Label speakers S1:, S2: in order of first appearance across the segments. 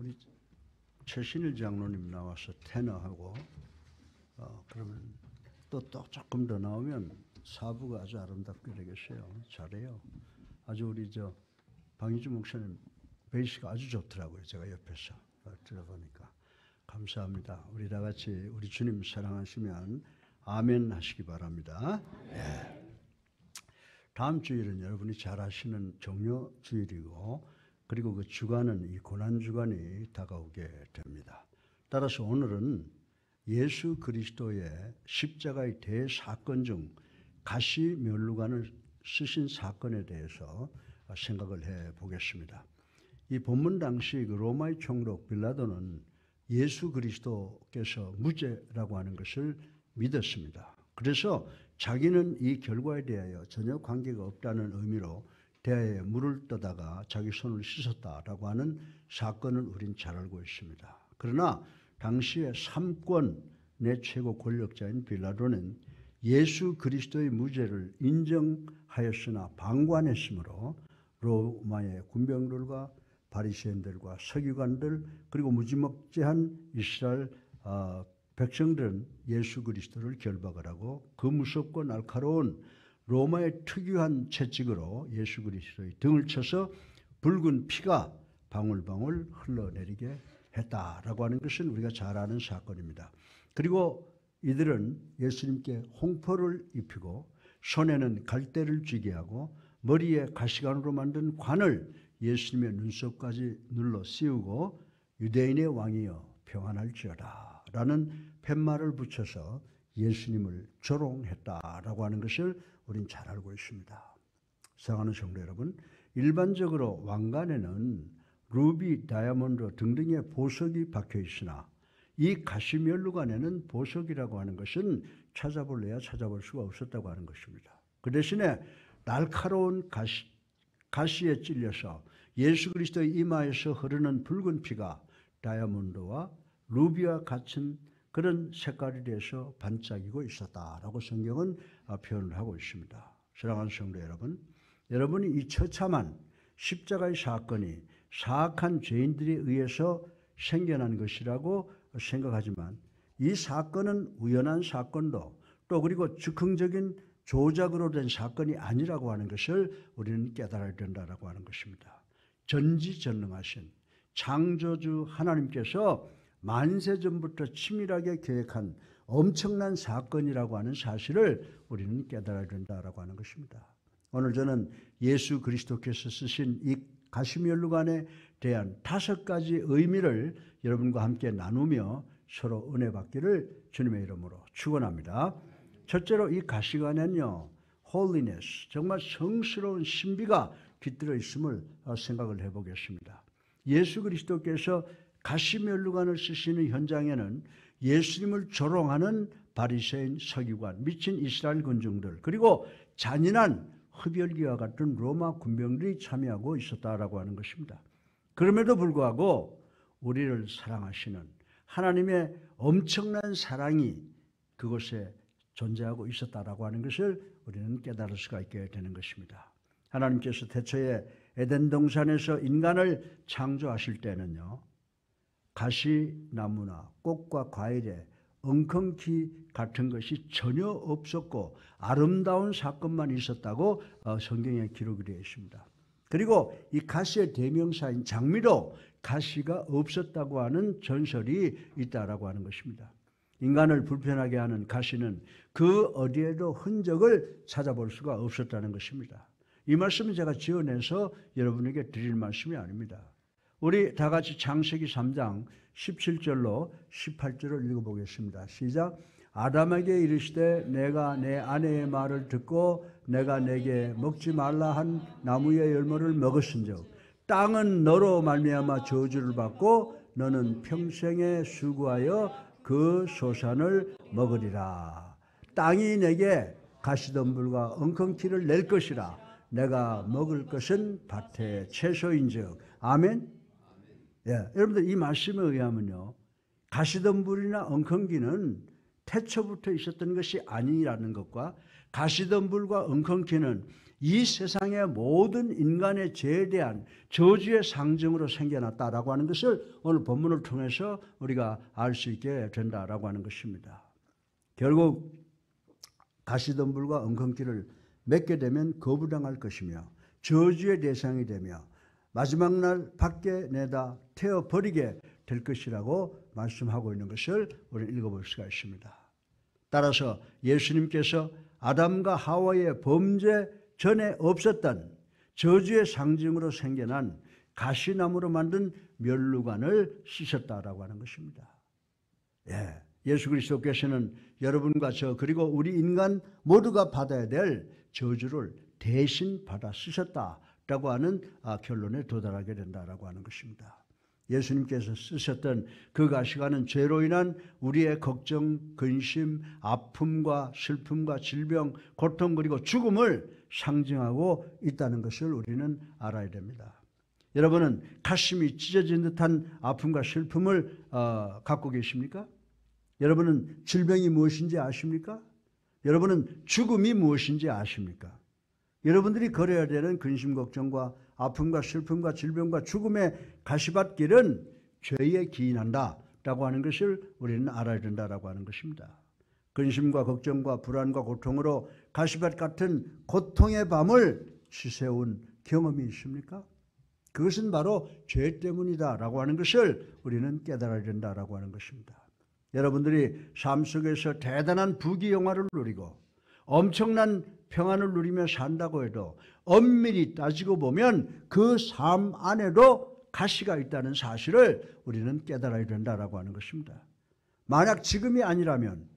S1: 우리 최신일 장로님 나와서 테너하고 그러면 또 조금 더 나오면 사부가 아주 아름답게 되겠어요. 잘해요. 아주 우리 방희주 목사님 베이스가 아주 좋더라고요. 제가 옆에서 들어보니까. 감사합니다. 우리 다 같이 우리 주님 사랑하시면 아멘 하시기 바랍니다. 네. 다음 주일은 여러분이 잘 아시는 종료 주일이고, 그리고 그 주간은 이 고난 주간이 다가오게 됩니다. 따라서 오늘은 예수 그리스도의 십자가의 대사건 중 가시면류관을 쓰신 사건에 대해서 생각을 해 보겠습니다. 이 본문 당시 그 로마의 총독 빌라도는 예수 그리스도께서 무죄라고 하는 것을 믿었습니다. 그래서 자기는 이 결과에 대하여 전혀 관계가 없다는 의미로 대야에 물을 떠다가 자기 손을 씻었다라고 하는 사건을 우린 잘 알고 있습니다. 그러나 당시에 3권의 최고 권력자인 빌라도는 예수 그리스도의 무죄를 인정하였으나 방관했으므로 로마의 군병들과 바리새인들과 서기관들 그리고 무지막지한 이스라엘 백성들은 예수 그리스도를 결박을 하고 그 무섭고 날카로운 로마의 특유한 채찍으로 예수 그리스도의 등을 쳐서 붉은 피가 방울방울 흘러내리게 했다라고 하는 것은 우리가 잘 아는 사건입니다. 그리고 이들은 예수님께 홍포를 입히고 손에는 갈대를 쥐게 하고 머리에 가시관으로 만든 관을 예수님의 눈썹까지 눌러 씌우고 유대인의 왕이여 평안할지어다 라는 팻말을 붙여서 예수님을 조롱했다라고 하는 것을 우린 잘 알고 있습니다. 사랑하는 성도 여러분, 일반적으로 왕관에는 루비, 다이아몬드 등등의 보석이 박혀 있으나 이 가시면류관에는 보석이라고 하는 것은 찾아볼래야 찾아볼 수가 없었다고 하는 것입니다. 그 대신에 날카로운 가시에 찔려서 예수 그리스도의 이마에서 흐르는 붉은 피가 다이아몬드와 루비와 같은 그런 색깔이 돼서 반짝이고 있었다라고 성경은 표현을 하고 있습니다. 사랑하는 성도 여러분, 여러분이 이 처참한 십자가의 사건이 사악한 죄인들에 의해서 생겨난 것이라고 생각하지만 이 사건은 우연한 사건도 또 그리고 즉흥적인 조작으로 된 사건이 아니라고 하는 것을 우리는 깨달아야 된다라고 하는 것입니다. 전지전능하신 창조주 하나님께서 만세 전부터 치밀하게 계획한 엄청난 사건이라고 하는 사실을 우리는 깨달아야 된다라고 하는 것입니다. 오늘 저는 예수 그리스도께서 쓰신 이 가시면류관에 대한 5가지 의미를 여러분과 함께 나누며 서로 은혜 받기를 주님의 이름으로 축원합니다. 첫째로 이 가시관에는요, holiness, 정말 성스러운 신비가 깃들어 있음을 생각을 해보겠습니다. 예수 그리스도께서 가시면류관을 쓰시는 현장에는 예수님을 조롱하는 바리새인, 서기관, 미친 이스라엘 군중들 그리고 잔인한 흡혈귀와 같은 로마 군병들이 참여하고 있었다라고 하는 것입니다. 그럼에도 불구하고 우리를 사랑하시는 하나님의 엄청난 사랑이 그곳에 존재하고 있었다라고 하는 것을 우리는 깨달을 수가 있게 되는 것입니다. 하나님께서 태초에 에덴 동산에서 인간을 창조하실 때는요, 가시나무나 꽃과 과일에 엉겅퀴 같은 것이 전혀 없었고 아름다운 사건만 있었다고 성경에 기록이 되어 있습니다. 그리고 이 가시의 대명사인 장미도 가시가 없었다고 하는 전설이 있다라고 하는 것입니다. 인간을 불편하게 하는 가시는 그 어디에도 흔적을 찾아볼 수가 없었다는 것입니다. 이 말씀은 제가 지어내서 여러분에게 드릴 말씀이 아닙니다. 우리 다 같이 창세기 3장 17절로 18절을 읽어보겠습니다. 시작. 아담에게 이르시되 내가 내 아내의 말을 듣고 내가 내게 먹지 말라 한 나무의 열매를 먹었은즉 땅은 너로 말미암아 저주를 받고 너는 평생에 수고하여 그 소산을 먹으리라. 땅이 내게 가시덤불과 엉겅퀴를 낼 것이라. 내가 먹을 것은 밭의 채소인즉. 아멘. 예, 여러분들 이 말씀에 의하면요, 가시덤불이나 엉겅퀴는 태초부터 있었던 것이 아니라는 것과 가시덤불과 엉겅퀴는 이 세상의 모든 인간의 죄에 대한 저주의 상징으로 생겨났다라고 하는 것을 오늘 본문을 통해서 우리가 알 수 있게 된다라고 하는 것입니다. 결국 가시덤불과 엉겅퀴를 맺게 되면 거부당할 것이며 저주의 대상이 되며 마지막 날 밖에 내다 태워버리게 될 것이라고 말씀하고 있는 것을 우리는 읽어볼 수가 있습니다. 따라서 예수님께서 아담과 하와의 범죄 전에 없었던 저주의 상징으로 생겨난 가시나무로 만든 멸루관을 쓰셨다라고 하는 것입니다. 예수 그리스도께서는 여러분과 저 그리고 우리 인간 모두가 받아야 될 저주를 대신 받아 쓰셨다라고 하는 결론에 도달하게 된다라고 하는 것입니다. 예수님께서 쓰셨던 그 가시관은 죄로 인한 우리의 걱정, 근심, 아픔과 슬픔과 질병, 고통 그리고 죽음을 상징하고 있다는 것을 우리는 알아야 됩니다. 여러분은 가슴이 찢어진 듯한 아픔과 슬픔을 갖고 계십니까? 여러분은 질병이 무엇인지 아십니까? 여러분은 죽음이 무엇인지 아십니까? 여러분들이 걸어야 되는 근심, 걱정과 아픔과 슬픔과 질병과 죽음의 가시밭길은 죄에 기인한다라고 하는 것을 우리는 알아야 된다라고 하는 것입니다. 근심과 걱정과 불안과 고통으로 가시밭 같은 고통의 밤을 지새운 경험이 있습니까? 그것은 바로 죄 때문이다라고 하는 것을 우리는 깨달아야 된다라고 하는 것입니다. 여러분들이 삶 속에서 대단한 부귀영화를 누리고 엄청난 평안을 누리며 산다고 해도 엄밀히 따지고 보면 그 삶 안에도 가시가 있다는 사실을 우리는 깨달아야 된다라고 하는 것입니다. 만약 지금이 아니라면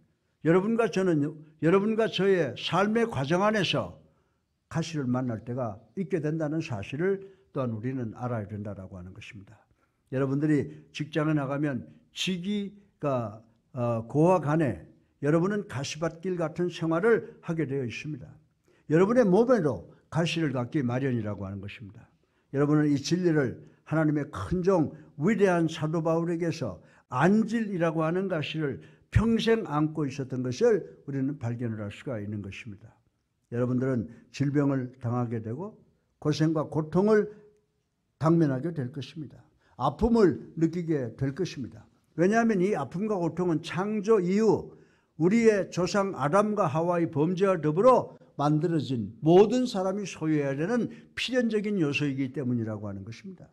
S1: 여러분과 저의 삶의 과정 안에서 가시를 만날 때가 있게 된다는 사실을 또한 우리는 알아야 된다라고 하는 것입니다. 여러분들이 직장에 나가면 직위가 고와 간에 여러분은 가시밭길 같은 생활을 하게 되어 있습니다. 여러분의 몸에도 가시를 갖기 마련이라고 하는 것입니다. 여러분은 이 진리를 하나님의 큰 종 위대한 사도 바울에게서 안질이라고 하는 가시를 평생 안고 있었던 것을 우리는 발견을 할 수가 있는 것입니다. 여러분들은 질병을 당하게 되고 고생과 고통을 당면하게 될 것입니다. 아픔을 느끼게 될 것입니다. 왜냐하면 이 아픔과 고통은 창조 이후 우리의 조상 아담과 하와의 범죄와 더불어 만들어진 모든 사람이 소유해야 되는 필연적인 요소이기 때문이라고 하는 것입니다.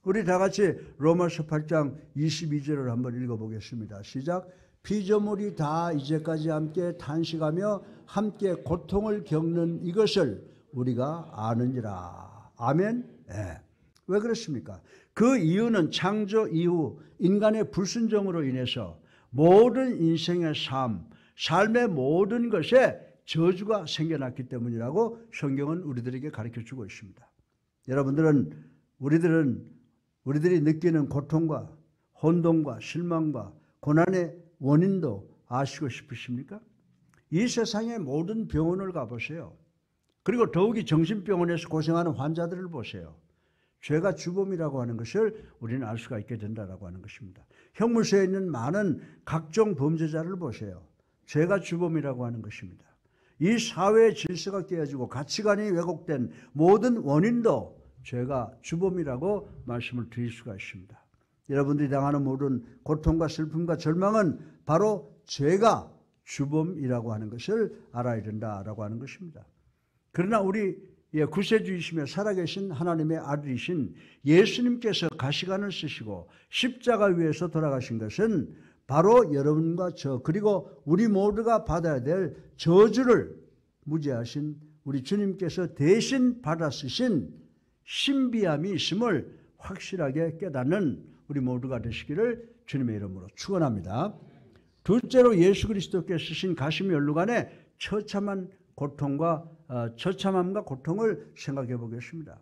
S1: 우리 다 같이 로마서 8장 22절을 한번 읽어보겠습니다. 시작. 피조물이 다 이제까지 함께 탄식하며 함께 고통을 겪는 이것을 우리가 아느니라. 아멘. 왜 그렇습니까? 그 이유는 창조 이후 인간의 불순종으로 인해서 모든 인생의 삶의 모든 것에 저주가 생겨났기 때문이라고 성경은 우리들에게 가르쳐주고 있습니다. 우리들이 느끼는 고통과 혼돈과 실망과 고난의 원인도 아시고 싶으십니까? 이 세상의 모든 병원을 가보세요. 그리고 더욱이 정신병원에서 고생하는 환자들을 보세요. 죄가 주범이라고 하는 것을 우리는 알 수가 있게 된다라고 하는 것입니다. 형무소에 있는 많은 각종 범죄자를 보세요. 죄가 주범이라고 하는 것입니다. 이 사회의 질서가 깨어지고 가치관이 왜곡된 모든 원인도 죄가 주범이라고 말씀을 드릴 수가 있습니다. 여러분들이 당하는 모든 고통과 슬픔과 절망은 바로 죄가 주범이라고 하는 것을 알아야 된다라고 하는 것입니다. 그러나 우리 구세주이시며 살아계신 하나님의 아들이신 예수님께서 가시관을 쓰시고 십자가 위에서 돌아가신 것은 바로 여러분과 저 그리고 우리 모두가 받아야 될 저주를 무죄하신 우리 주님께서 대신 받아 쓰신 신비함이 있음을 확실하게 깨닫는 우리 모두가 되시기를 주님의 이름으로 축원합니다. 둘째로 예수 그리스도께서 쓰신 가시면류관의 처참함과 고통을 생각해 보겠습니다.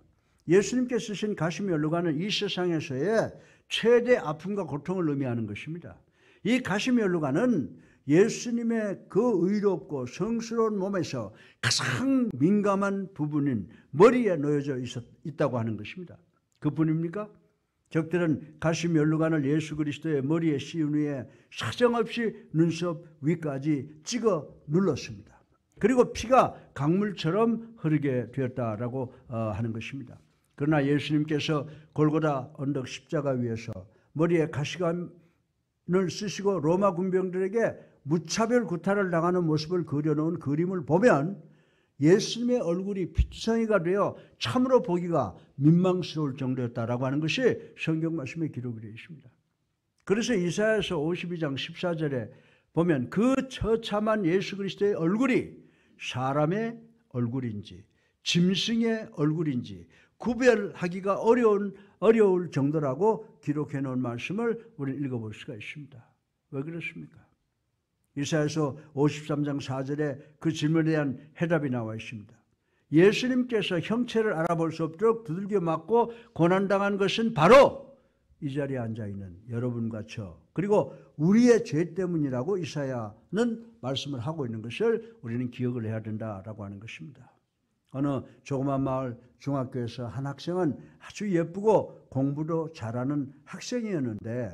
S1: 예수님께서 쓰신 가시면류관은 이 세상에서의 최대 아픔과 고통을 의미하는 것입니다. 이 가시면류관은 예수님의 그 의롭고 성스러운 몸에서 가장 민감한 부분인 머리에 놓여져 있다고 하는 것입니다. 그뿐입니까? 적들은 가시면류관을 예수 그리스도의 머리에 씌운 후에 사정없이 눈썹 위까지 찍어 눌렀습니다. 그리고 피가 강물처럼 흐르게 되었다라고 하는 것입니다. 그러나 예수님께서 골고다 언덕 십자가 위에서 머리에 가시관을 쓰시고 로마 군병들에게 무차별 구타를 당하는 모습을 그려놓은 그림을 보면 예수님의 얼굴이 피투성이가 되어 참으로 보기가 민망스러울 정도였다라고 하는 것이 성경 말씀에 기록이 되어 있습니다. 그래서 이사야서 52장 14절에 보면 그 처참한 예수 그리스도의 얼굴이 사람의 얼굴인지 짐승의 얼굴인지 구별하기가 어려울 정도라고 기록해 놓은 말씀을 우리는 읽어볼 수가 있습니다. 왜 그렇습니까? 이사야서 53장 4절에 그 질문에 대한 해답이 나와 있습니다. 예수님께서 형체를 알아볼 수 없도록 두들겨 맞고 고난당한 것은 바로 이 자리에 앉아있는 여러분과 저 그리고 우리의 죄 때문이라고 이사야는 말씀을 하고 있는 것을 우리는 기억을 해야 된다라고 하는 것입니다. 어느 조그만 마을 중학교에서 한 학생은 아주 예쁘고 공부도 잘하는 학생이었는데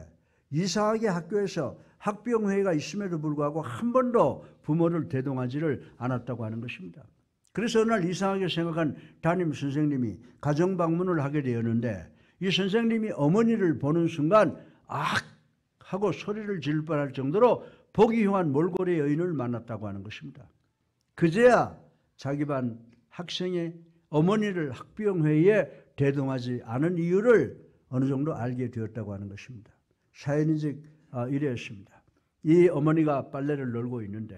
S1: 이상하게 학교에서 학병회의가 있음에도 불구하고 한 번도 부모를 대동하지를 않았다고 하는 것입니다. 그래서 어느 날 이상하게 생각한 담임 선생님이 가정 방문을 하게 되었는데 이 선생님이 어머니를 보는 순간 악 하고 소리를 지를 뻔할 정도로 보기 흉한 몰골의 여인을 만났다고 하는 것입니다. 그제야 자기 반 학생의 어머니를 학병회의에 대동하지 않은 이유를 어느 정도 알게 되었다고 하는 것입니다. 사연이 즉 이랬습니다. 이 어머니가 빨래를 널고 있는데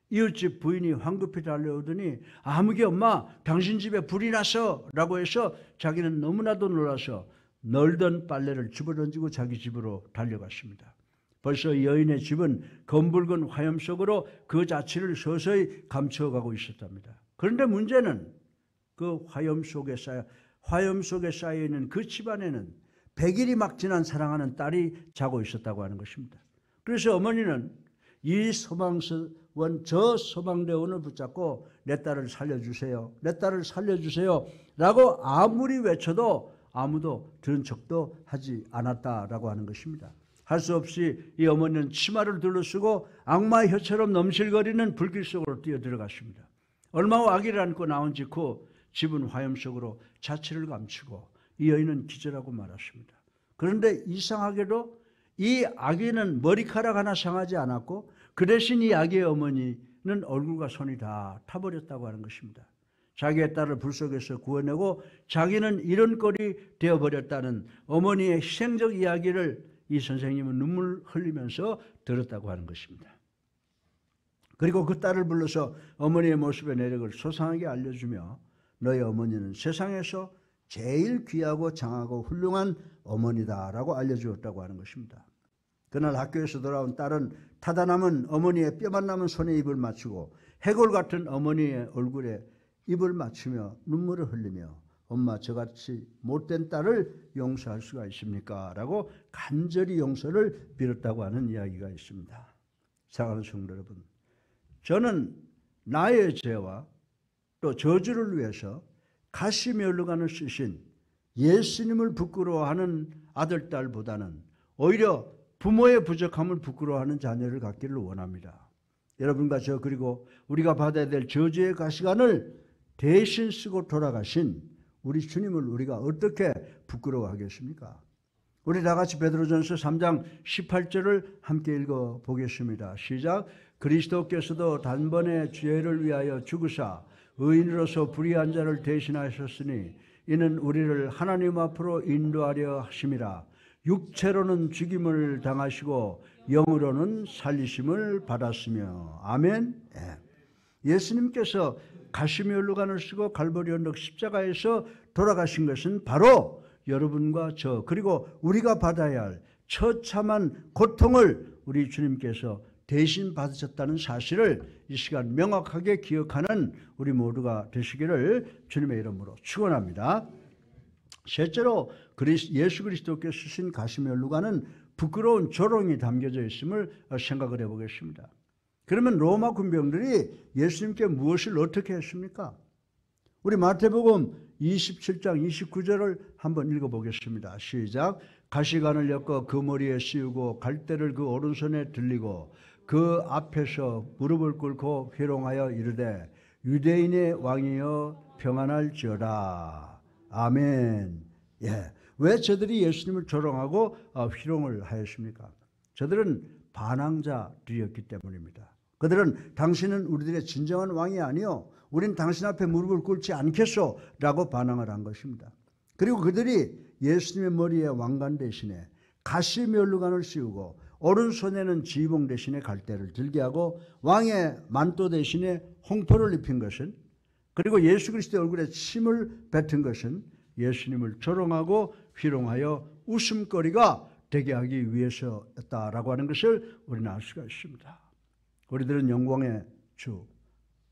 S1: 이웃집 부인이 황급히 달려오더니 아무개 엄마 당신 집에 불이 났어 라고 해서 자기는 너무나도 놀라서 널던 빨래를 집어던지고 자기 집으로 달려갔습니다. 벌써 이 여인의 집은 검붉은 화염 속으로 그 자취를 서서히 감춰가고 있었답니다. 그런데 문제는 그 화염 속에 쌓여 있는 그 집안에는 100일이 막 지난 사랑하는 딸이 자고 있었다고 하는 것입니다. 그래서 어머니는 이 소방서원 저 소방대원을 붙잡고 내 딸을 살려주세요. 내 딸을 살려주세요. 라고 아무리 외쳐도 아무도 들은 척도 하지 않았다라고 하는 것입니다. 할 수 없이 이 어머니는 치마를 둘러쓰고 악마의 혀처럼 넘실거리는 불길 속으로 뛰어들어갔습니다. 얼마 후 아기를 안고 나온 직후 집은 화염 속으로 자취를 감추고 이 여인은 기절하고 말았습니다. 그런데 이상하게도 이 아기는 머리카락 하나 상하지 않았고 그 대신 이 아기의 어머니는 얼굴과 손이 다 타버렸다고 하는 것입니다. 자기의 딸을 불 속에서 구해내고 자기는 이런 꼴이 되어버렸다는 어머니의 희생적 이야기를 이 선생님은 눈물 흘리면서 들었다고 하는 것입니다. 그리고 그 딸을 불러서 어머니의 모습의 내력을 소상하게 알려주며 너희 어머니는 세상에서 제일 귀하고 장하고 훌륭한 어머니다라고 알려주었다고 하는 것입니다. 그날 학교에서 돌아온 딸은 타다 남은 어머니의 뼈만 남은 손에 입을 맞추고 해골 같은 어머니의 얼굴에 입을 맞추며 눈물을 흘리며 엄마 저같이 못된 딸을 용서할 수가 있습니까? 라고 간절히 용서를 빌었다고 하는 이야기가 있습니다. 사랑하는 성도 여러분, 저는 나의 죄와 또 저주를 위해서 가시면류관을 쓰신 예수님을 부끄러워하는 아들, 딸보다는 오히려 부모의 부족함을 부끄러워하는 자녀를 갖기를 원합니다. 여러분과 저 그리고 우리가 받아야 될 저주의 가시관을 대신 쓰고 돌아가신 우리 주님을 우리가 어떻게 부끄러워하겠습니까? 우리 다같이 베드로전서 3장 18절을 함께 읽어보겠습니다. 시작. 그리스도께서도 단번에 죄를 위하여 죽으사 의인으로서 불의한 자를 대신하셨으니 이는 우리를 하나님 앞으로 인도하려 하심이라. 육체로는 죽임을 당하시고 영으로는 살리심을 받았으며. 아멘. 예수님께서 가시면류관을 쓰고 갈보리 언덕 십자가에서 돌아가신 것은 바로 여러분과 저 그리고 우리가 받아야 할 처참한 고통을 우리 주님께서 대신 받으셨다는 사실을 이 시간 명확하게 기억하는 우리 모두가 되시기를 주님의 이름으로 축원합니다. 셋째로 예수 그리스도께서 쓰신 가시면류관은 부끄러운 조롱이 담겨져 있음을 생각을 해보겠습니다. 그러면 로마 군병들이 예수님께 무엇을 어떻게 했습니까? 우리 마태복음 27장 29절을 한번 읽어보겠습니다. 시작. 가시관을 엮어 그 머리에 씌우고 갈대를 그 오른손에 들리고 그 앞에서 무릎을 꿇고 회롱하여 이르되 유대인의 왕이여 평안할지어다. 아멘. 예. 왜 저들이 예수님을 조롱하고 희롱을 하였습니까? 저들은 반항자들이었기 때문입니다. 그들은 당신은 우리들의 진정한 왕이 아니요 우린 당신 앞에 무릎을 꿇지 않겠소 라고 반항을 한 것입니다. 그리고 그들이 예수님의 머리에 왕관 대신에 가시면류관을 씌우고 오른손에는 지휘봉 대신에 갈대를 들게 하고 왕의 만도 대신에 홍포를 입힌 것은, 그리고 예수 그리스도의 얼굴에 침을 뱉은 것은 예수님을 조롱하고 희롱하여 웃음거리가 되게 하기 위해서였다라고 하는 것을 우리는 알 수가 있습니다. 우리들은 영광의 주,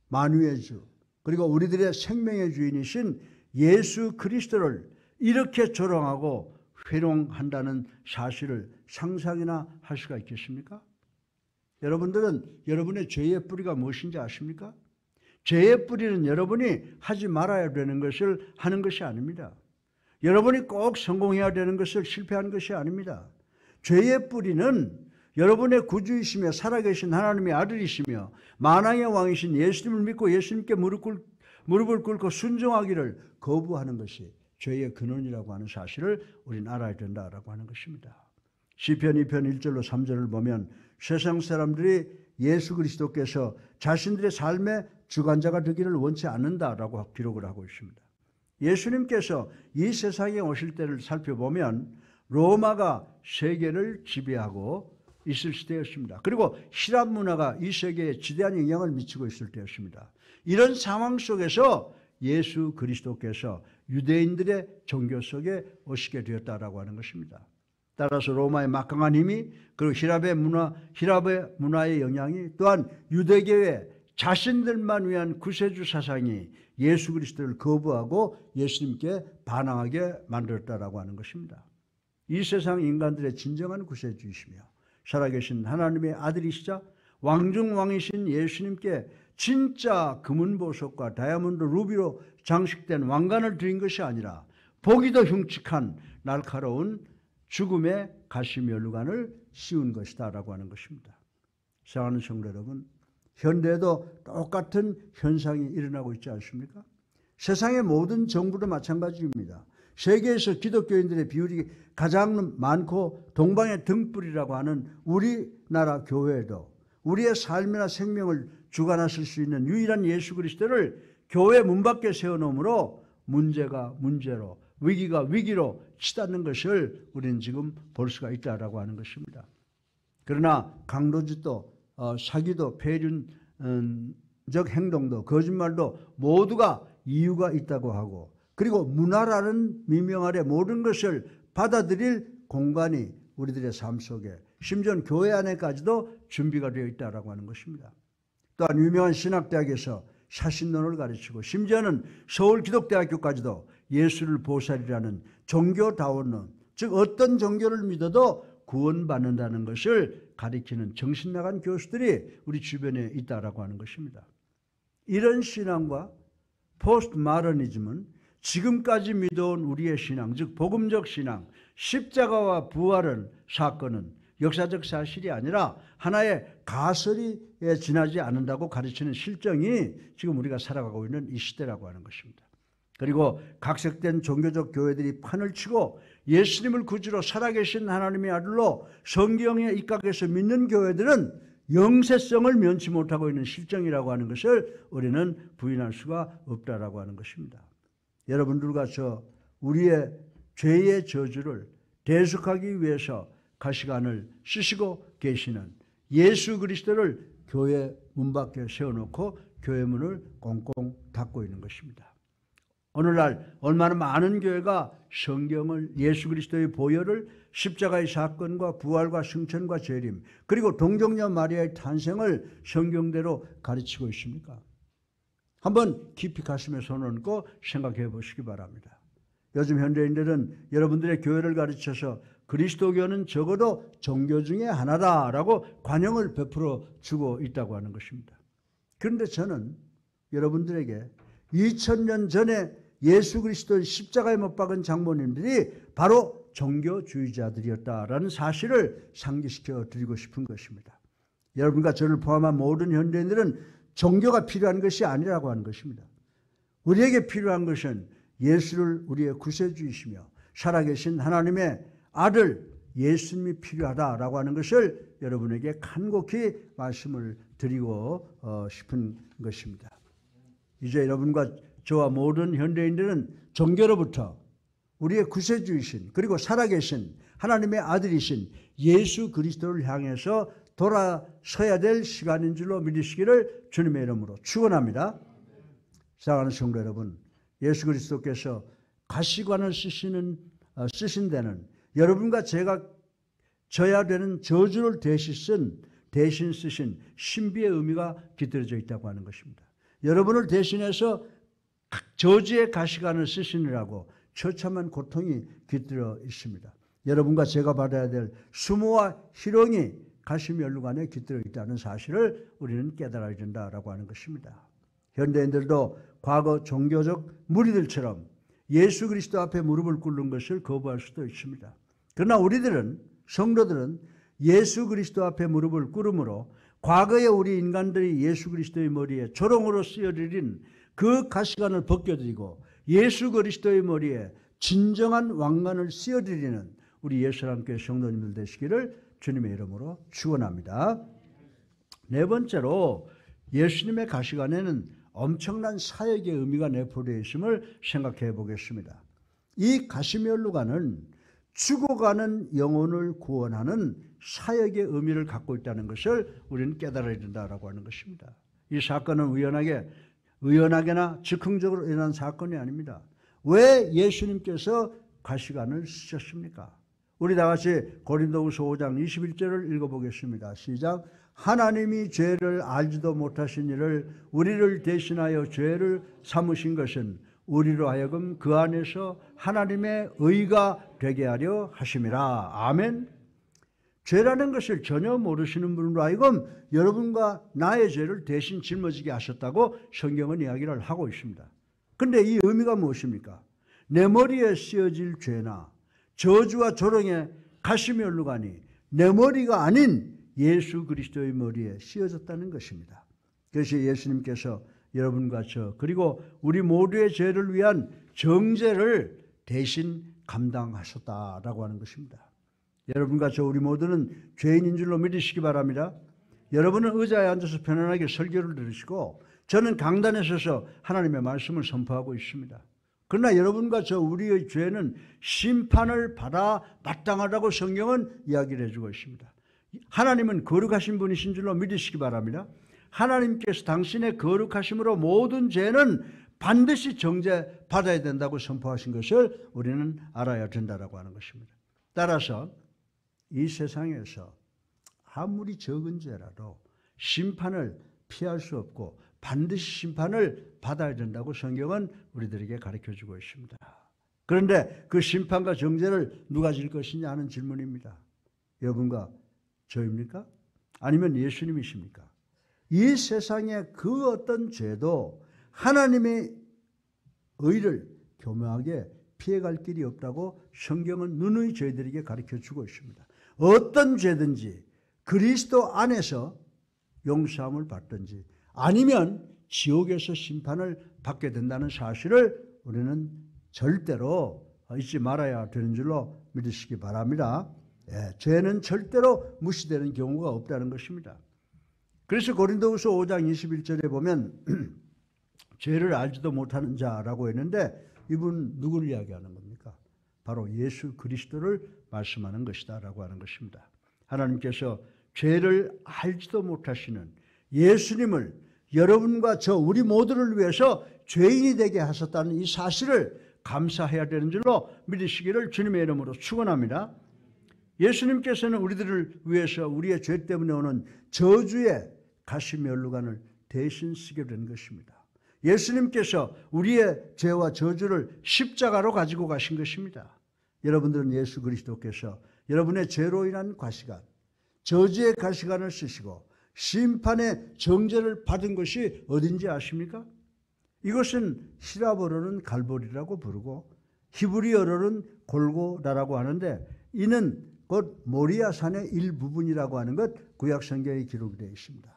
S1: 만유의 주, 그리고 우리들의 생명의 주인이신 예수 그리스도를 이렇게 조롱하고 회롱한다는 사실을 상상이나 할 수가 있겠습니까? 여러분들은 여러분의 죄의 뿌리가 무엇인지 아십니까? 죄의 뿌리는 여러분이 하지 말아야 되는 것을 하는 것이 아닙니다. 여러분이 꼭 성공해야 되는 것을 실패하는 것이 아닙니다. 죄의 뿌리는 여러분의 구주이시며 살아계신 하나님의 아들이시며 만왕의 왕이신 예수님을 믿고 예수님께 무릎을 꿇고 순종하기를 거부하는 것이 죄의 근원이라고 하는 사실을 우리는 알아야 된다라고 하는 것입니다. 시편 2편 1절로 3절을 보면 세상 사람들이 예수 그리스도께서 자신들의 삶의 주관자가 되기를 원치 않는다라고 기록을 하고 있습니다. 예수님께서 이 세상에 오실 때를 살펴보면 로마가 세계를 지배하고 있을 때였습니다. 그리고希腊 문화가 이 세계에 지대한 영향을 미치고 있을 때였습니다. 이런 상황 속에서 예수 그리스도께서 유대인들의 종교 속에 오시게 되었다라고 하는 것입니다. 따라서 로마의 막강한 힘이, 그리고希臘의 문화의 영향이, 또한 유대교의 자신들만 위한 구세주 사상이 예수 그리스도를 거부하고 예수님께 반항하게 만들었다라고 하는 것입니다. 이 세상 인간들의 진정한 구세주이시며 살아계신 하나님의 아들이시자 왕중왕이신 예수님께 진짜 금은보석과 다이아몬드 루비로 장식된 왕관을 드린 것이 아니라 보기도 흉측한 날카로운 죽음의 가시면류관을 씌운 것이다라고 하는 것입니다. 사랑하는 성도 여러분, 현대에도 똑같은 현상이 일어나고 있지 않습니까? 세상의 모든 정부도 마찬가지입니다. 세계에서 기독교인들의 비율이 가장 많고 동방의 등불이라고 하는 우리나라 교회도 우리의 삶이나 생명을 주관하실 수 있는 유일한 예수 그리스도를 교회 문 밖에 세워놓으므로 문제가 문제로, 위기가 위기로 치닫는 것을 우리는 지금 볼 수가 있다라고 하는 것입니다. 그러나 강도짓도 사기도 폐륜적 행동도 거짓말도 모두가 이유가 있다고 하고, 그리고 문화라는 미명 아래 모든 것을 받아들일 공간이 우리들의 삶 속에, 심지어 교회 안에까지도 준비가 되어 있다고 하는 것입니다. 또한 유명한 신학대학에서 사신론을 가르치고, 심지어는 서울기독대학교까지도 예수를 보살이라는 종교다원론, 즉 어떤 종교를 믿어도 구원받는다는 것을 가리키는 정신나간 교수들이 우리 주변에 있다라고 하는 것입니다. 이런 신앙과 포스트 마더니즘은 지금까지 믿어온 우리의 신앙, 즉 복음적 신앙, 십자가와 부활은 사건은 역사적 사실이 아니라 하나의 가설이에 지나지 않는다고 가르치는 실정이 지금 우리가 살아가고 있는 이 시대라고 하는 것입니다. 그리고 각색된 종교적 교회들이 판을 치고 예수님을 구주로 살아계신 하나님의 아들로 성경에 입각해서 믿는 교회들은 영세성을 면치 못하고 있는 실정이라고 하는 것을 우리는 부인할 수가 없다라고 하는 것입니다. 여러분들과 저 우리의 죄의 저주를 대속하기 위해서 가시관을 쓰시고 계시는 예수 그리스도를 교회 문 밖에 세워놓고 교회 문을 꽁꽁 닫고 있는 것입니다. 오늘날 얼마나 많은 교회가 성경을, 예수 그리스도의 보혈을, 십자가의 사건과 부활과 승천과 재림, 그리고 동정녀 마리아의 탄생을 성경대로 가르치고 있습니까? 한번 깊이 가슴에 손을 얹고 생각해 보시기 바랍니다. 요즘 현대인들은 여러분들의 교회를 가르쳐서 그리스도교는 적어도 종교 중에 하나다라고 관용을 베풀어 주고 있다고 하는 것입니다. 그런데 저는 여러분들에게 2000년 전에 예수 그리스도의 십자가에 못 박은 장모님들이 바로 종교주의자들이었다라는 사실을 상기시켜 드리고 싶은 것입니다. 여러분과 저를 포함한 모든 현대인들은 종교가 필요한 것이 아니라고 하는 것입니다. 우리에게 필요한 것은 예수를 우리의 구세주이시며 살아계신 하나님의 아들 예수님이 필요하다라고 하는 것을 여러분에게 간곡히 말씀을 드리고 싶은 것입니다. 이제 여러분과 저와 모든 현대인들은 종교로부터 우리의 구세주이신 그리고 살아계신 하나님의 아들이신 예수 그리스도를 향해서 돌아서야 될 시간인 줄로 믿으시기를 주님의 이름으로 축원합니다. 사랑하는 성도 여러분, 예수 그리스도께서 가시관을 쓰신 데는 여러분과 제가 져야 되는 저주를 대신 쓰신 신비의 의미가 깃들어져 있다고 하는 것입니다. 여러분을 대신해서 저주의 가시관을 쓰시느라고 처참한 고통이 깃들어 있습니다. 여러분과 제가 받아야 될 수모와 희롱이 가시면류관에 깃들어 있다는 사실을 우리는 깨달아야 된다라고 하는 것입니다. 현대인들도 과거 종교적 무리들처럼 예수 그리스도 앞에 무릎을 꿇는 것을 거부할 수도 있습니다. 그러나 우리들은 성도들은 예수 그리스도 앞에 무릎을 꿇음으로 과거에 우리 인간들이 예수 그리스도의 머리에 조롱으로 쓰여드린 그 가시관을 벗겨드리고 예수 그리스도의 머리에 진정한 왕관을 씌워드리는 우리 예수랑교회 성도님들 되시기를 주님의 이름으로 축원합니다. 네 번째로 예수님의 가시관에는 엄청난 사역의 의미가 내포되어 있음을 생각해 보겠습니다. 이 가시면류관은 죽어가는 영혼을 구원하는 사역의 의미를 갖고 있다는 것을 우리는 깨달아야 된다라고 하는 것입니다. 이 사건은 우연하게나 즉흥적으로 일어난 사건이 아닙니다. 왜 예수님께서 가시관을 쓰셨습니까? 우리 다 같이 고린도후서 5장 21절을 읽어보겠습니다. 시작. 하나님이 죄를 알지도 못하신 이를 우리를 대신하여 죄를 삼으신 것은 우리로 하여금 그 안에서 하나님의 의가 되게 하려 하심이라. 아멘. 죄라는 것을 전혀 모르시는 분으로 하여금 여러분과 나의 죄를 대신 짊어지게 하셨다고 성경은 이야기를 하고 있습니다. 그런데 이 의미가 무엇입니까? 내 머리에 씌어질 죄나 저주와 조롱의 가시면류관이 내 머리가 아닌 예수 그리스도의 머리에 씌어졌다는 것입니다. 그래서 예수님께서 여러분과 저 그리고 우리 모두의 죄를 위한 정죄를 대신 감당하셨다라고 하는 것입니다. 여러분과 저 우리 모두는 죄인인 줄로 믿으시기 바랍니다. 여러분은 의자에 앉아서 편안하게 설교를 들으시고 저는 강단에 서서 하나님의 말씀을 선포하고 있습니다. 그러나 여러분과 저 우리의 죄는 심판을 받아 마땅하다고 성경은 이야기를 해주고 있습니다. 하나님은 거룩하신 분이신 줄로 믿으시기 바랍니다. 하나님께서 당신의 거룩하심으로 모든 죄는 반드시 정죄받아야 된다고 선포하신 것을 우리는 알아야 된다고 하는 것입니다. 따라서 이 세상에서 아무리 적은 죄라도 심판을 피할 수 없고 반드시 심판을 받아야 된다고 성경은 우리들에게 가르쳐주고 있습니다. 그런데 그 심판과 정죄를 누가 질 것이냐 하는 질문입니다. 여러분과 저입니까? 아니면 예수님이십니까? 이 세상의 그 어떤 죄도 하나님의 의를 교묘하게 피해갈 길이 없다고 성경은 누누이 저희들에게 가르쳐주고 있습니다. 어떤 죄든지 그리스도 안에서 용서함을 받든지 아니면 지옥에서 심판을 받게 된다는 사실을 우리는 절대로 잊지 말아야 되는 줄로 믿으시기 바랍니다. 죄는 절대로 무시되는 경우가 없다는 것입니다. 그래서 고린도후서 5장 21절에 보면 죄를 알지도 못하는 자라고 했는데 이분 누구를 이야기하는 겁니까? 바로 예수 그리스도를 말씀하는 것이다 라고 하는 것입니다. 하나님께서 죄를 알지도 못하시는 예수님을 여러분과 저 우리 모두를 위해서 죄인이 되게 하셨다는 이 사실을 감사해야 되는 줄로 믿으시기를 주님의 이름으로 축원합니다. 예수님께서는 우리들을 위해서 우리의 죄 때문에 오는 저주의 가시면류관을 대신 쓰게 된 것입니다. 예수님께서 우리의 죄와 저주를 십자가로 가지고 가신 것입니다. 여러분들은 예수 그리스도께서 여러분의 죄로 인한 가시관, 저주의 가시관을 쓰시고 심판의 정죄를 받은 것이 어딘지 아십니까? 이것은 히라보로는 갈보리라고 부르고 히브리어로는 골고다라고 하는데 이는 곧 모리아산의 일부분이라고 하는 것 구약 성경에 기록이 되어 있습니다.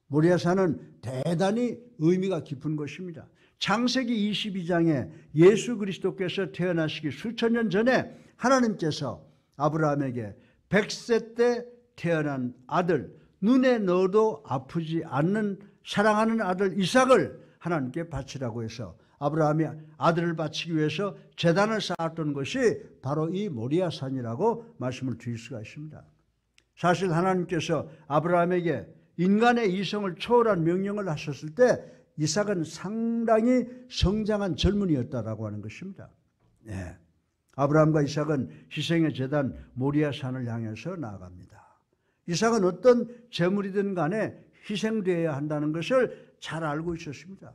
S1: 모리아산은 대단히 의미가 깊은 것입니다. 창세기 22장에 예수 그리스도께서 태어나시기 수천 년 전에 하나님께서 아브라함에게 100세 때 태어난 아들, 눈에 넣어도 아프지 않는 사랑하는 아들 이삭을 하나님께 바치라고 해서 아브라함이 아들을 바치기 위해서 제단을 쌓았던 것이 바로 이 모리아산이라고 말씀을 드릴 수가 있습니다. 사실 하나님께서 아브라함에게 인간의 이성을 초월한 명령을 하셨을 때 이삭은 상당히 성장한 젊은이였다라고 하는 것입니다. 네. 아브라함과 이삭은 희생의 제단 모리아산을 향해서 나아갑니다. 이삭은 어떤 재물이든 간에 희생되어야 한다는 것을 잘 알고 있었습니다.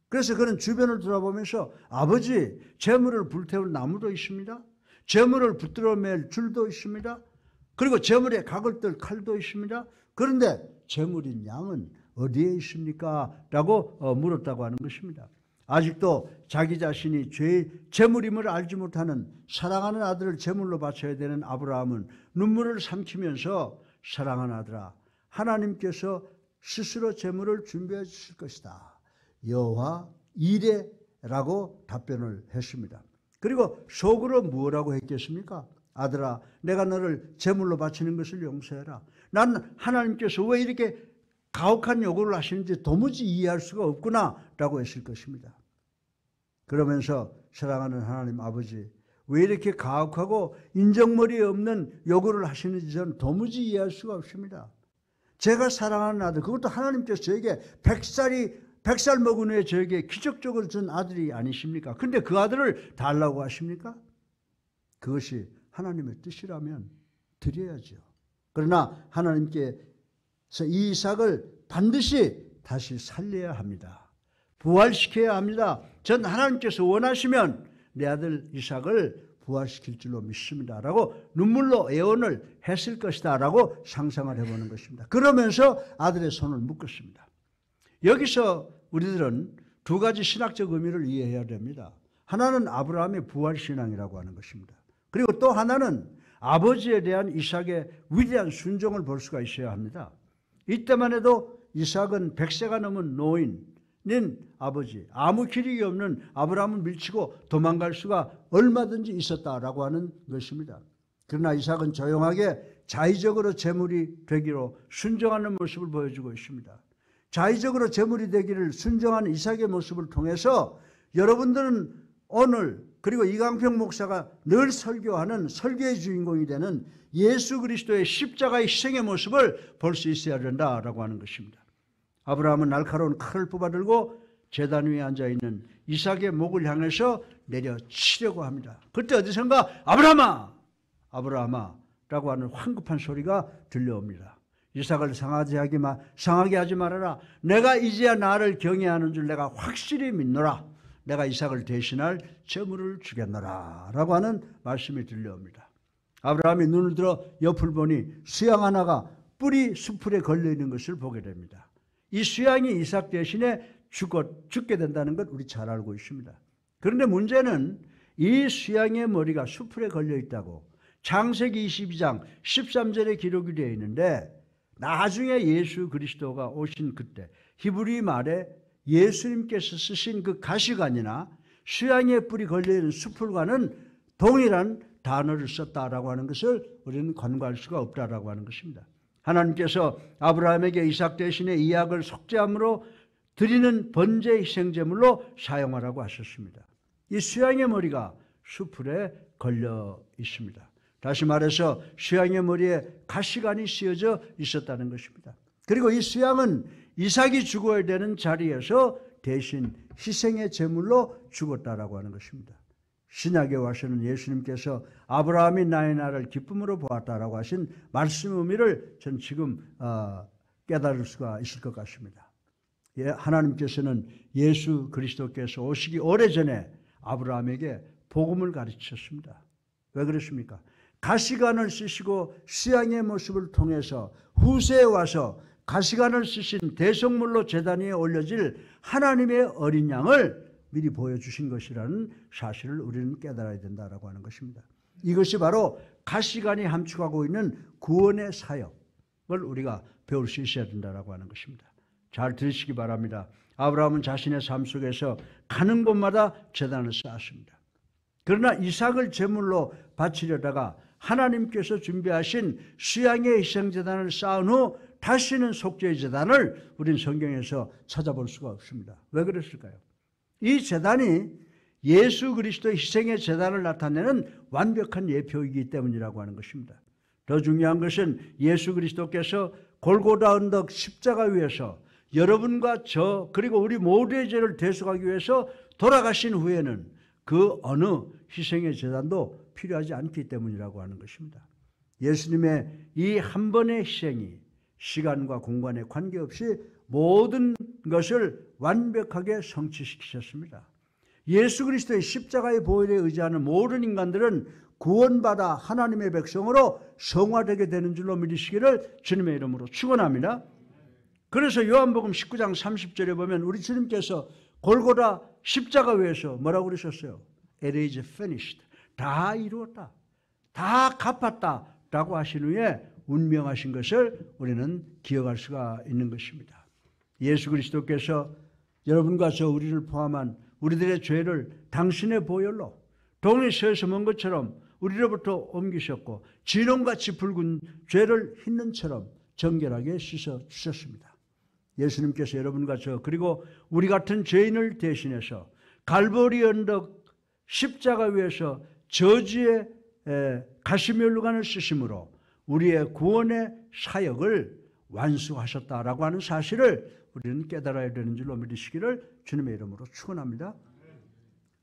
S1: 그래서 그는 주변을 돌아보면서 아버지, 재물을 불태울 나무도 있습니다. 재물을 붙들어 맬 줄도 있습니다. 그리고 재물에 각을 뜰 칼도 있습니다. 그런데 재물인 양은 어디에 있습니까? 라고 물었다고 하는 것입니다. 아직도 자기 자신이 재물임을 알지 못하는 사랑하는 아들을 재물로 바쳐야 되는 아브라함은 눈물을 삼키면서 사랑하는 아들아, 하나님께서 스스로 재물을 준비해 주실 것이다. 여호와 이레라고 답변을 했습니다. 그리고 속으로 무엇라고 했겠습니까? 아들아, 내가 너를 제물로 바치는 것을 용서해라. 난 하나님께서 왜 이렇게 가혹한 요구를 하시는지 도무지 이해할 수가 없구나 라고 했을 것입니다. 그러면서 사랑하는 하나님 아버지, 왜 이렇게 가혹하고 인정머리 없는 요구를 하시는지 저는 도무지 이해할 수가 없습니다. 제가 사랑하는 아들, 그것도 하나님께서 저에게 100살 먹은 후에 저에게 기적적으로 준 아들이 아니십니까? 근데 그 아들을 달라고 하십니까? 그것이 하나님의 뜻이라면 드려야죠. 그러나 하나님께서 이 이삭을 반드시 다시 살려야 합니다. 부활시켜야 합니다. 전 하나님께서 원하시면 내 아들 이삭을 부활시킬 줄로 믿습니다. 라고 눈물로 애원을 했을 것이다. 라고 상상을 해보는 것입니다. 그러면서 아들의 손을 묶었습니다. 여기서 우리들은 두 가지 신학적 의미를 이해해야 됩니다. 하나는 아브라함의 부활신앙이라고 하는 것입니다. 그리고 또 하나는 아버지에 대한 이삭의 위대한 순종을 볼 수가 있어야 합니다. 이때만 해도 이삭은 100세가 넘은 노인인 아버지, 아무 기력이 없는 아브라함을 밀치고 도망갈 수가 얼마든지 있었다라고 하는 것입니다. 그러나 이삭은 조용하게 자의적으로 제물이 되기로 순종하는 모습을 보여주고 있습니다. 자의적으로 제물이 되기를 순종하는 이삭의 모습을 통해서 여러분들은 오늘 그리고 이강평 목사가 늘 설교하는 설교의 주인공이 되는 예수 그리스도의 십자가의 희생의 모습을 볼 수 있어야 된다라고 하는 것입니다. 아브라함은 날카로운 칼을 뽑아들고 제단 위에 앉아있는 이삭의 목을 향해서 내려치려고 합니다. 그때 어디선가 아브라함아! 아브라함아! 라고 하는 황급한 소리가 들려옵니다. 이삭을 상하게 하지 말아라. 내가 이제야 나를 경외하는 줄 내가 확실히 믿노라. 내가 이삭을 대신할 제물을 주겠노라 라고 하는 말씀이 들려옵니다. 아브라함이 눈을 들어 옆을 보니 수양 하나가 뿌리 수풀에 걸려있는 것을 보게 됩니다. 이 수양이 이삭 대신에 죽게 된다는 것 우리 잘 알고 있습니다. 그런데 문제는 이 수양의 머리가 수풀에 걸려있다고 창세기 22장 13절에 기록이 되어 있는데 나중에 예수 그리스도가 오신 그때 히브리 말에 예수님께서 쓰신 그 가시관이나 수양의 뿔이 걸려있는 수풀과는 동일한 단어를 썼다라고 하는 것을 우리는 간과할 수가 없다라고 하는 것입니다. 하나님께서 아브라함에게 이삭 대신에 이삭을 속죄함으로 드리는 번제 희생제물로 사용하라고 하셨습니다. 이 수양의 머리가 수풀에 걸려 있습니다. 다시 말해서 수양의 머리에 가시관이 씌어져 있었다는 것입니다. 그리고 이 수양은 이삭이 죽어야 되는 자리에서 대신 희생의 제물로 죽었다라고 하는 것입니다. 신약에 와서는 예수님께서 아브라함이 나의 날을 기쁨으로 보았다라고 하신 말씀 의미를 전 지금 깨달을 수가 있을 것 같습니다. 하나님께서는 예수 그리스도께서 오시기 오래전에 아브라함에게 복음을 가르치셨습니다. 왜 그렇습니까? 가시관을 쓰시고 수양의 모습을 통해서 후세에 와서 가시관을 쓰신 대속물로 제단 위에 올려질 하나님의 어린 양을 미리 보여주신 것이라는 사실을 우리는 깨달아야 된다라고 하는 것입니다. 이것이 바로 가시관이 함축하고 있는 구원의 사역을 우리가 배울 수 있어야 된다라고 하는 것입니다. 잘 들으시기 바랍니다. 아브라함은 자신의 삶 속에서 가는 곳마다 제단을 쌓았습니다. 그러나 이삭을 제물로 바치려다가 하나님께서 준비하신 수양의 희생제단을 쌓은 후 다시는 속죄의 제단을 우린 성경에서 찾아볼 수가 없습니다. 왜 그랬을까요? 이 제단이 예수 그리스도의 희생의 제단을 나타내는 완벽한 예표이기 때문이라고 하는 것입니다. 더 중요한 것은 예수 그리스도께서 골고다 언덕 십자가 위에서 여러분과 저 그리고 우리 모두의 죄를 대속하기 위해서 돌아가신 후에는 그 어느 희생의 제단도 필요하지 않기 때문이라고 하는 것입니다. 예수님의 이 한 번의 희생이 시간과 공간에 관계없이 모든 것을 완벽하게 성취시키셨습니다. 예수 그리스도의 십자가의 보혈에 의지하는 모든 인간들은 구원받아 하나님의 백성으로 성화되게 되는 줄로 믿으시기를 주님의 이름으로 축원합니다. 그래서 요한복음 19장 30절에 보면 우리 주님께서 골고다 십자가 위에서 뭐라고 그러셨어요? It is finished. 다 이루었다. 다 갚았다. 라고 하신 후에 운명하신 것을 우리는 기억할 수가 있는 것입니다. 예수 그리스도께서 여러분과 저 우리를 포함한 우리들의 죄를 당신의 보혈로 동이 쇠에서 먼 것처럼 우리로부터 옮기셨고 진홍같이 붉은 죄를 흰눈처럼 정결하게 씻어주셨습니다. 예수님께서 여러분과 저 그리고 우리 같은 죄인을 대신해서 갈보리 언덕 십자가 위에서 저주의 가시면류관을 쓰심으로 우리의 구원의 사역을 완수하셨다라고 하는 사실을 우리는 깨달아야 되는 줄로 믿으시기를 주님의 이름으로 축원합니다.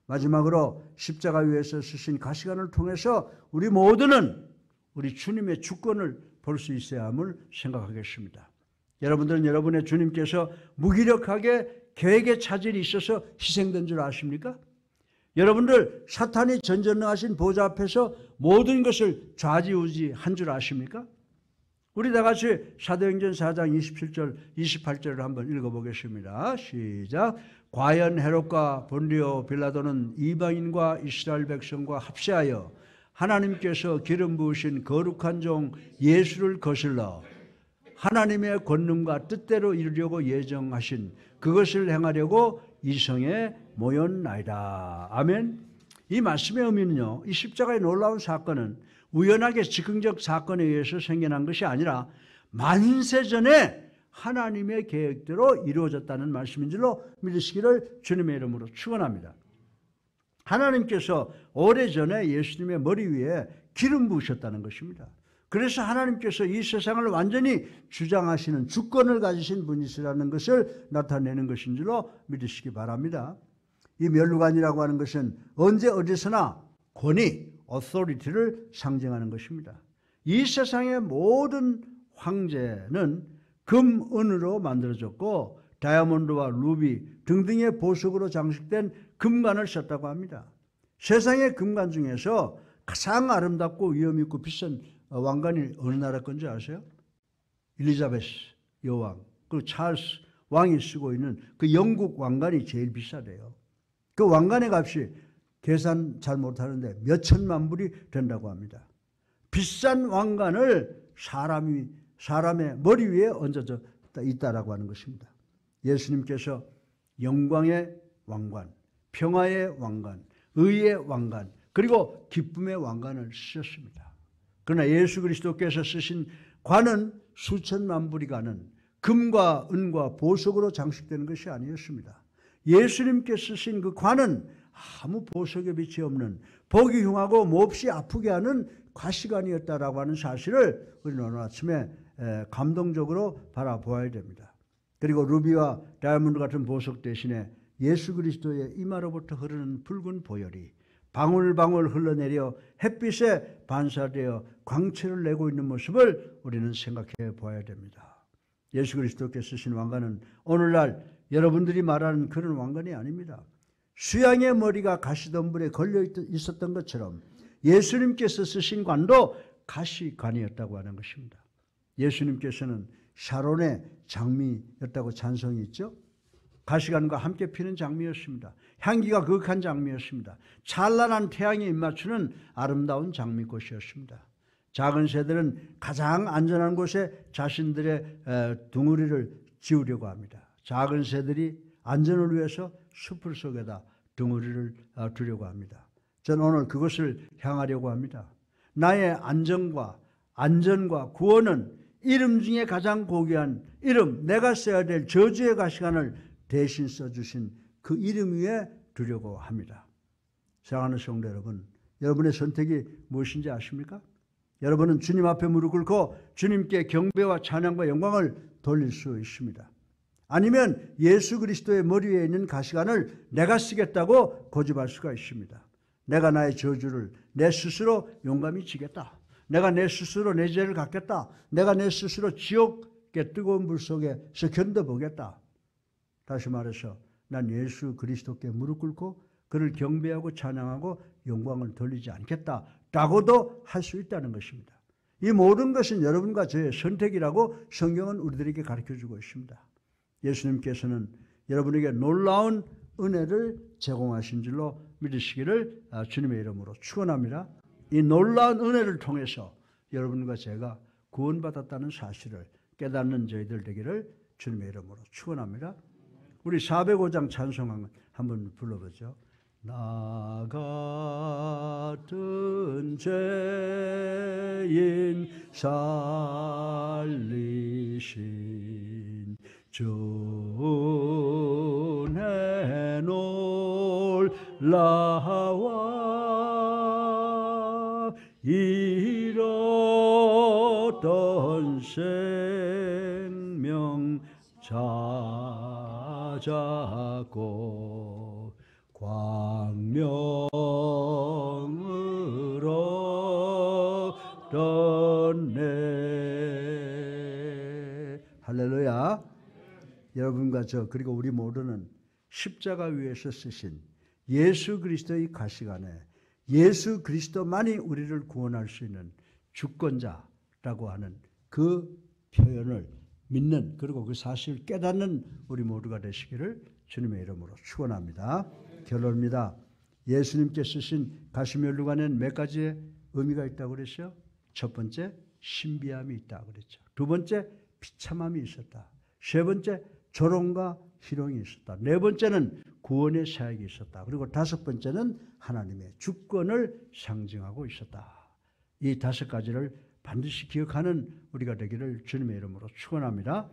S1: 마지막으로 십자가 위에서 쓰신 가시관을 통해서 우리 모두는 우리 주님의 주권을 볼 수 있어야 함을 생각하겠습니다. 여러분들은 여러분의 주님께서 무기력하게 계획에 차질이 있어서 희생된 줄 아십니까? 여러분들 사탄이 전전능하신 보좌 앞에서 모든 것을 좌지우지한 줄 아십니까? 우리 다 같이 사도행전 4장 27절 28절을 한번 읽어보겠습니다. 시작. 과연 헤롯과 본디오 빌라도는 이방인과 이스라엘 백성과 합세하여 하나님께서 기름 부으신 거룩한 종 예수를 거슬러 하나님의 권능과 뜻대로 이루려고 예정하신 그것을 행하려고 이성에 모였나이다. 아멘. 이 말씀의 의미는요, 이 십자가의 놀라운 사건은 우연하게 즉흥적 사건에 의해서 생겨난 것이 아니라 만세전에 하나님의 계획대로 이루어졌다는 말씀인 줄로 믿으시기를 주님의 이름으로 축원합니다. 하나님께서 오래전에 예수님의 머리 위에 기름 부으셨다는 것입니다. 그래서 하나님께서 이 세상을 완전히 주장하시는 주권을 가지신 분이시라는 것을 나타내는 것인 줄로 믿으시기 바랍니다. 이 면류관이라고 하는 것은 언제 어디서나 권위, authority를 상징하는 것입니다. 이 세상의 모든 황제는 금, 은으로 만들어졌고 다이아몬드와 루비 등등의 보석으로 장식된 금관을 썼다고 합니다. 세상의 금관 중에서 가장 아름답고 위험 있고 비싼 왕관이 어느 나라 건지 아세요? 엘리자베스 여왕 그리고 찰스 왕이 쓰고 있는 그 영국 왕관이 제일 비싸대요. 그 왕관의 값이 계산 잘 못하는데 몇 천만 불이 된다고 합니다. 비싼 왕관을 사람의 머리 위에 얹어져 있다라고 하는 것입니다. 예수님께서 영광의 왕관, 평화의 왕관, 의의 왕관, 그리고 기쁨의 왕관을 쓰셨습니다. 그러나 예수 그리스도께서 쓰신 관은 수천만 불이 가는 금과 은과 보석으로 장식되는 것이 아니었습니다. 예수님께서 쓰신 그 관은 아무 보석의 빛이 없는 보기 흉하고 몹시 아프게 하는 가시관이었다라고 하는 사실을 우리는 오늘 아침에 감동적으로 바라보아야 됩니다. 그리고 루비와 다이아몬드 같은 보석 대신에 예수 그리스도의 이마로부터 흐르는 붉은 보혈이 방울방울 흘러내려 햇빛에 반사되어 광채를 내고 있는 모습을 우리는 생각해 보아야 됩니다. 예수 그리스도께서 쓰신 왕관은 오늘날 여러분들이 말하는 그런 왕관이 아닙니다. 수양의 머리가 가시덤불에 걸려 있었던 것처럼 예수님께서 쓰신 관도 가시관이었다고 하는 것입니다. 예수님께서는 샤론의 장미였다고 찬송이 있죠. 가시관과 함께 피는 장미였습니다. 향기가 그윽한 장미였습니다. 찬란한 태양이 입맞추는 아름다운 장미꽃이었습니다. 작은 새들은 가장 안전한 곳에 자신들의 둥우리를 지으려고 합니다. 작은 새들이 안전을 위해서 숲을 속에다 둥우리를 두려고 합니다. 저는 오늘 그것을 향하려고 합니다. 나의 안전과 구원은 이름 중에 가장 고귀한 이름, 내가 써야 될 저주의 가시관을 대신 써주신 그 이름 위에 두려고 합니다. 사랑하는 성도 여러분, 여러분의 선택이 무엇인지 아십니까? 여러분은 주님 앞에 무릎 꿇고 주님께 경배와 찬양과 영광을 돌릴 수 있습니다. 아니면 예수 그리스도의 머리 위에 있는 가시관을 내가 쓰겠다고 고집할 수가 있습니다. 내가 나의 저주를 내 스스로 용감히 지겠다. 내가 내 스스로 내 죄를 갚겠다. 내가 내 스스로 지옥의 뜨거운 불 속에서 견뎌보겠다. 다시 말해서 난 예수 그리스도께 무릎 꿇고 그를 경배하고 찬양하고 영광을 돌리지 않겠다라고도 할 수 있다는 것입니다. 이 모든 것은 여러분과 저의 선택이라고 성경은 우리들에게 가르쳐주고 있습니다. 예수님께서는 여러분에게 놀라운 은혜를 제공하신 줄로 믿으시기를 주님의 이름으로 축원합니다. 이 놀라운 은혜를 통해서 여러분과 제가 구원받았다는 사실을 깨닫는 저희들 되기를 주님의 이름으로 축원합니다. 우리 405장 찬송을 한번 불러보죠. 나 같은 죄인 살리신 주의 놀라와 잃었던 생명 찾았고 광명으로 떴네. 할렐루야. 여러분과 저 그리고 우리 모두는 십자가 위에서 쓰신 예수 그리스도의 가시관에 예수 그리스도만이 우리를 구원할 수 있는 주권자라고 하는 그 표현을 믿는 그리고 그 사실을 깨닫는 우리 모두가 되시기를 주님의 이름으로 축원합니다. 결론입니다. 예수님께 쓰신 가시면류관에는 몇 가지의 의미가 있다고 그랬어요? 첫 번째, 신비함이 있다고 그랬죠. 두 번째, 비참함이 있었다. 세 번째, 조롱과 희롱이 있었다. 네 번째는 구원의 사역이 있었다. 그리고 다섯 번째는 하나님의 주권을 상징하고 있었다. 이 다섯 가지를 반드시 기억하는 우리가 되기를 주님의 이름으로 축원합니다.